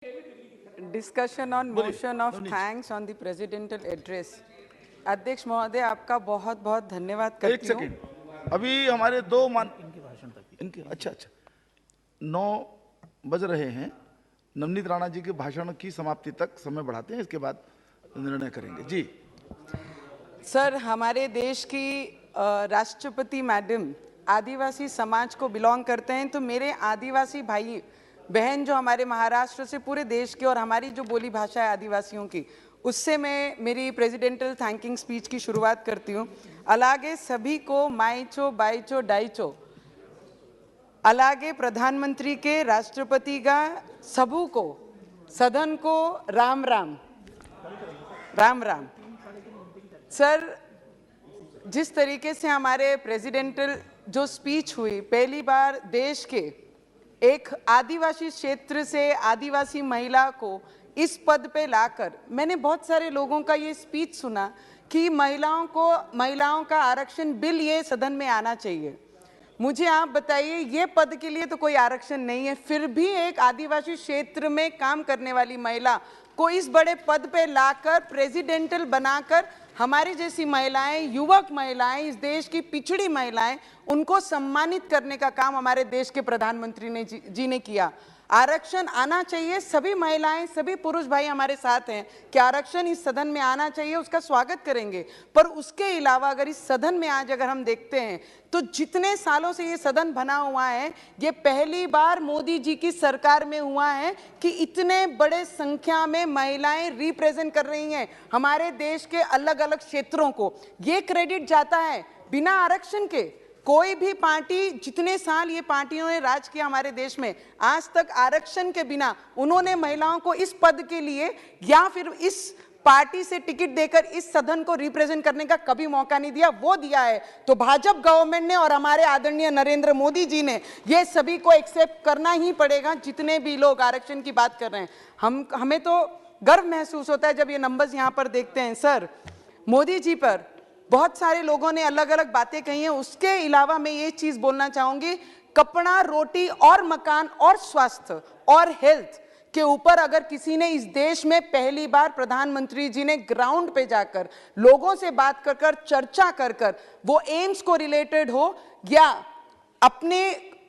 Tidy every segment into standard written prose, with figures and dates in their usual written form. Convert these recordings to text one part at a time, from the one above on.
Discussion on motion of thanks on the presidential address. अध्यक्ष महोदय, आपका बहुत बहुत धन्यवाद करती हूँ। एक सेकंड, अभी हमारे दो इनके भाषण तक इनके अच्छा 9 बज रहे हैं। नवनीत राणा जी के भाषण की समाप्ति तक समय बढ़ाते हैं, इसके बाद निर्णय करेंगे। जी सर, हमारे देश की राष्ट्रपति मैडम आदिवासी समाज को बिलोंग करते हैं, तो मेरे आदिवासी भाई बहन जो हमारे महाराष्ट्र से पूरे देश के और हमारी जो बोली भाषा है आदिवासियों की, उससे मैं मेरी प्रेसिडेंशियल थैंकिंग स्पीच की शुरुआत करती हूँ। अलागे सभी को माइचो बाइचो डाइचो, अलागे प्रधानमंत्री के राष्ट्रपति का सबू को सदन को राम राम राम राम। सर, जिस तरीके से हमारे प्रेसिडेंशियल जो स्पीच हुई, पहली बार देश के एक आदिवासी क्षेत्र से आदिवासी महिला को इस पद पे लाकर, मैंने बहुत सारे लोगों का ये स्पीच सुना कि महिलाओं का आरक्षण बिल ये सदन में आना चाहिए। मुझे आप बताइए, ये पद के लिए तो कोई आरक्षण नहीं है, फिर भी एक आदिवासी क्षेत्र में काम करने वाली महिला को इस बड़े पद पे लाकर प्रेसिडेंशियल बनाकर हमारी जैसी महिलाएं, युवक महिलाएं, इस देश की पिछड़ी महिलाएं, उनको सम्मानित करने का काम हमारे देश के प्रधानमंत्री जी ने किया। आरक्षण आना चाहिए, सभी महिलाएं, सभी पुरुष भाई हमारे साथ हैं कि आरक्षण इस सदन में आना चाहिए, उसका स्वागत करेंगे। पर उसके अलावा अगर इस सदन में आज अगर हम देखते हैं तो जितने सालों से ये सदन बना हुआ है, ये पहली बार मोदी जी की सरकार में हुआ है कि इतने बड़े संख्या में महिलाएं रिप्रेजेंट कर रही हैं हमारे देश के अलग अलग क्षेत्रों को। ये क्रेडिट जाता है बिना आरक्षण के। कोई भी पार्टी, जितने साल ये पार्टियों ने राज किया हमारे देश में, आज तक आरक्षण के बिना उन्होंने महिलाओं को इस पद के लिए या फिर इस पार्टी से टिकट देकर इस सदन को रिप्रेजेंट करने का कभी मौका नहीं दिया। वो दिया है तो भाजपा गवर्नमेंट ने और हमारे आदरणीय नरेंद्र मोदी जी ने, ये सभी को एक्सेप्ट करना ही पड़ेगा। जितने भी लोग आरक्षण की बात कर रहे हैं, हमें तो गर्व महसूस होता है जब ये नंबर्स यहाँ पर देखते हैं। सर, मोदी जी पर बहुत सारे लोगों ने अलग अलग बातें कही हैं, उसके अलावा मैं ये चीज बोलना चाहूंगी, कपड़ा, रोटी और मकान और स्वास्थ्य और हेल्थ के ऊपर अगर किसी ने इस देश में पहली बार प्रधानमंत्री जी ने ग्राउंड पे जाकर लोगों से बात कर कर, चर्चा कर कर, वो एम्स को रिलेटेड हो या अपने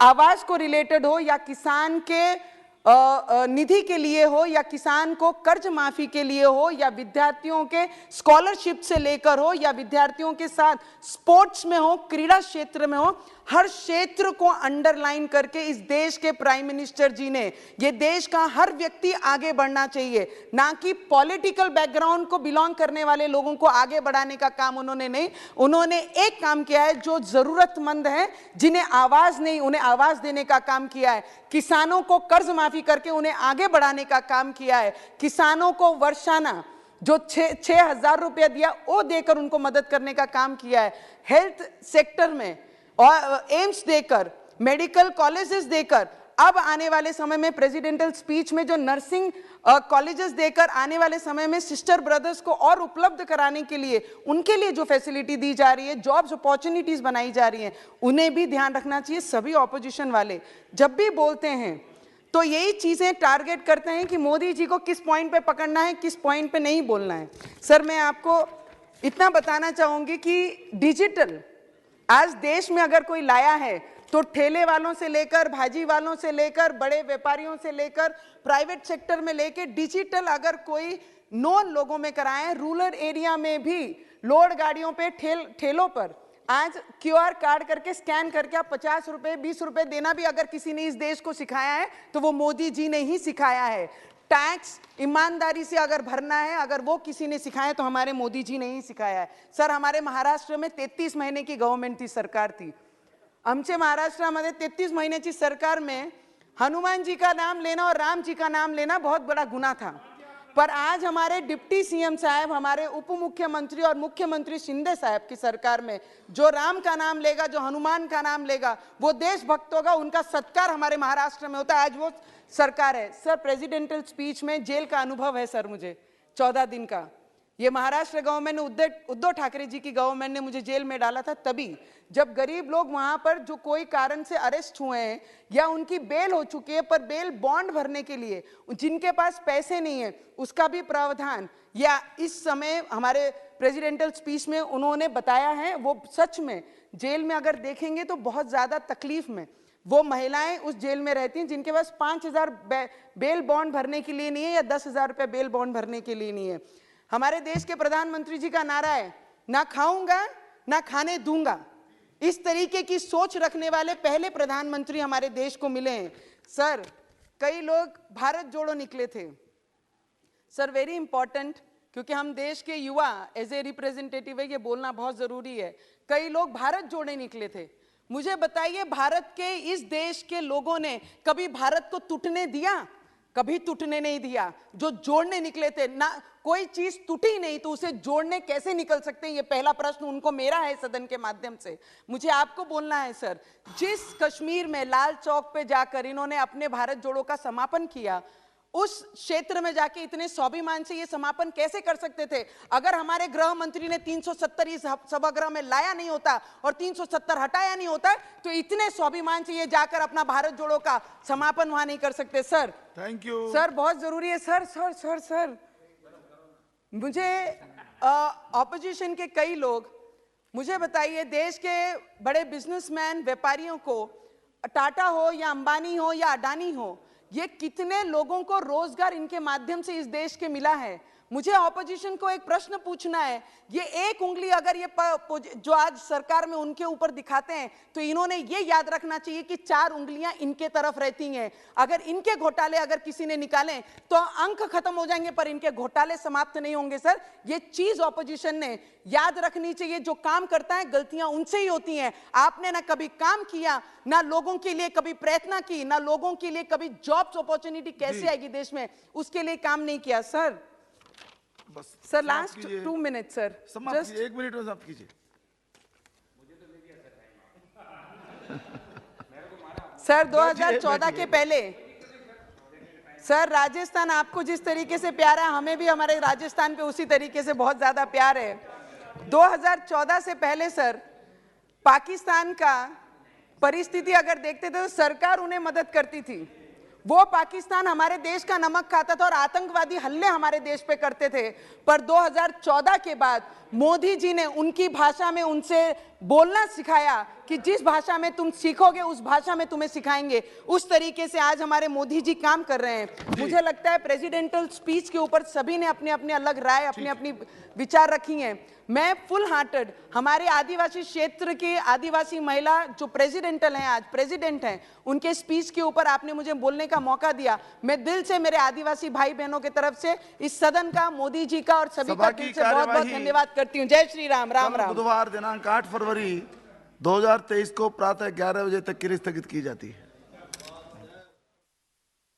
आवास को रिलेटेड हो या किसान के निधि के लिए हो या किसान को कर्ज माफी के लिए हो या विद्यार्थियों के स्कॉलरशिप से लेकर हो या विद्यार्थियों के साथ स्पोर्ट्स में हो, क्रीड़ा क्षेत्र में हो, हर क्षेत्र को अंडरलाइन करके इस देश के प्राइम मिनिस्टर जी ने, ये देश का हर व्यक्ति आगे बढ़ना चाहिए, ना कि पॉलिटिकल बैकग्राउंड को बिलोंग करने वाले लोगों को आगे बढ़ाने का काम उन्होंने नहीं। उन्होंने एक काम किया है, जो जरूरतमंद है, जिन्हें आवाज नहीं, उन्हें आवाज देने का काम किया है। किसानों को कर्ज माफी करके उन्हें आगे बढ़ाने का काम किया है। किसानों को वर्षाना जो 6,000 रुपया दिया वो देकर उनको मदद करने का काम किया है। हेल्थ सेक्टर में और एम्स देकर, मेडिकल कॉलेजेस देकर, अब आने वाले समय में प्रेसिडेंशियल स्पीच में जो नर्सिंग कॉलेजेस देकर आने वाले समय में सिस्टर ब्रदर्स को और उपलब्ध कराने के लिए, उनके लिए जो फैसिलिटी दी जा रही है, जॉब्स अपॉर्चुनिटीज बनाई जा रही हैं, उन्हें भी ध्यान रखना चाहिए। सभी ऑपोजिशन वाले जब भी बोलते हैं तो यही चीजें टारगेट करते हैं कि मोदी जी को किस पॉइंट पे पकड़ना है, किस पॉइंट पे नहीं बोलना है। सर, मैं आपको इतना बताना चाहूंगी कि डिजिटल आज देश में अगर कोई लाया है तो ठेले वालों से लेकर, भाजी वालों से लेकर, बड़े व्यापारियों से लेकर, प्राइवेट सेक्टर में लेकर डिजिटल अगर कोई नॉन लोगों में कराए, रूरल एरिया में भी लोड गाड़ियों पे, ठेलों पर आज QR कार्ड करके स्कैन करके आप 50 रुपए 20 रुपए देना भी अगर किसी ने इस देश को सिखाया है तो वो मोदी जी ने ही सिखाया है। टैक्स ईमानदारी से अगर भरना है, अगर वो किसी ने सिखाया तो हमारे मोदी जी ने ही सिखाया है। सर, हमारे महाराष्ट्र में 33 महीने की गवर्नमेंट थी, सरकार थी। आमच्या महाराष्ट्रामध्ये 33 महीन्याची सरकार में हनुमान जी का नाम लेना और राम जी का नाम लेना बहुत बड़ा गुनाह था। पर आज हमारे डिप्टी सीएम साहब, हमारे उप मुख्यमंत्री और मुख्यमंत्री शिंदे साहब की सरकार में जो राम का नाम लेगा, जो हनुमान का नाम लेगा, वो देशभक्त होगा, उनका सत्कार हमारे महाराष्ट्र में होता है। आज वो सरकार है। सर, प्रेसिडेंशियल स्पीच में जेल का अनुभव है सर, मुझे 14 दिन का। ये महाराष्ट्र गवर्नमेंट ने उद्धव ठाकरे जी की गवर्नमेंट ने मुझे जेल में डाला था तभी, जब गरीब लोग वहां पर जो कोई कारण से अरेस्ट हुए हैं या उनकी बेल हो चुकी है, पर बेल बॉन्ड भरने के लिए जिनके पास पैसे नहीं है उसका भी प्रावधान, या इस समय हमारे प्रेसिडेंशियल स्पीच में उन्होंने बताया है, वो सच में जेल में अगर देखेंगे तो बहुत ज्यादा तकलीफ में वो महिलाएं उस जेल में रहती हैं जिनके पास 5,000 बेल बॉन्ड भरने के लिए नहीं है या 10,000 रुपए बेल बॉन्ड भरने के लिए नहीं है। हमारे देश के प्रधानमंत्री जी का नारा है, ना खाऊंगा ना खाने दूंगा। इस तरीके की सोच रखने वाले पहले प्रधानमंत्री हमारे देश को मिले हैं। सर, कई लोग भारत जोड़ो निकले थे। सर, वेरी इंपॉर्टेंट, क्योंकि हम देश के युवा एज ए रिप्रेजेंटेटिव है, ये बोलना बहुत जरूरी है। कई लोग भारत जोड़े निकले थे। मुझे बताइए, भारत के इस देश के लोगों ने कभी भारत को टूटने दिया? कभी टूटने नहीं दिया। जो जोड़ने निकले थे ना, कोई चीज टूटी नहीं तो उसे जोड़ने कैसे निकल सकते हैं? ये पहला प्रश्न उनको मेरा है सदन के माध्यम से। मुझे आपको बोलना है सर, जिस कश्मीर में लाल चौक पे जाकर इन्होंने अपने भारत जोड़ो का समापन किया, उस क्षेत्र में जाके इतने स्वाभिमान से ये समापन कैसे कर सकते थे? अगर हमारे गृह मंत्री ने 370 इस सभागृह में लाया नहीं होता और 370 हटाया नहीं होता, तो इतने स्वाभिमान से ये जाकर अपना भारत जोड़ो का समापन वहां नहीं कर सकते। सर, थैंक यू सर, बहुत जरूरी है सर। सर सर सर मुझे ऑपोजिशन के कई लोग, मुझे बताइए, देश के बड़े बिजनेसमैन व्यापारियों को, टाटा हो या अंबानी हो या अडानी हो, ये कितने लोगों को रोजगार इनके माध्यम से इस देश के मिला है? मुझे ऑपोजिशन को एक प्रश्न पूछना है, ये एक उंगली अगर ये जो आज सरकार में उनके ऊपर दिखाते हैं, तो इन्होंने ये याद रखना चाहिए कि 4 उंगलियां इनके तरफ रहती हैं। अगर इनके घोटाले अगर किसी ने निकाले तो अंक खत्म हो जाएंगे, पर इनके घोटाले समाप्त नहीं होंगे। सर, ये चीज ऑपोजिशन ने याद रखनी चाहिए। जो काम करता है गलतियां उनसे ही होती हैं। आपने ना कभी काम किया, ना लोगों के लिए कभी प्रयत्न की, ना लोगों के लिए कभी जॉब्स अपॉर्चुनिटी कैसे आएगी देश में, उसके लिए काम नहीं किया। सर, बस sir, last 2 minute sir, just 1 minute में समाप्त कीजिए। सर, 2014 के पहले सर, राजस्थान आपको जिस तरीके से प्यार है, हमें भी हमारे राजस्थान पे उसी तरीके से बहुत ज्यादा प्यार है। 2014 से पहले सर, पाकिस्तान का परिस्थिति अगर देखते थे तो सरकार उन्हें मदद करती थी। वो पाकिस्तान हमारे देश का नमक खाता था और आतंकवादी हमले हमारे देश पे करते थे। पर 2014 के बाद मोदी जी ने उनकी भाषा में उनसे बोलना सिखाया कि जिस भाषा में तुम सीखोगे उस भाषा में तुम्हें सिखाएंगे। उस तरीके से आज हमारे मोदी जी काम कर रहे हैं। मुझे लगता है प्रेसिडेंशियल स्पीच के ऊपर सभी ने अपने अपने अलग राय, अपनी अपनी विचार रखी हैं। मैं फुल हार्टेड हमारे आदिवासी क्षेत्र की आदिवासी महिला जो प्रेसिडेंटल हैं, आज प्रेसिडेंट हैं, उनके स्पीच के ऊपर आपने मुझे बोलने का मौका दिया। मैं दिल से मेरे आदिवासी भाई बहनों की तरफ से इस सदन का, मोदी जी का और सभी का दिल से बहुत बहुत धन्यवाद करती हूँ। जय श्री राम। राम राम। बुधवार दिनांक 8 फरवरी 2023 को प्रातः 11 बजे तक के लिए स्थगित की जाती है।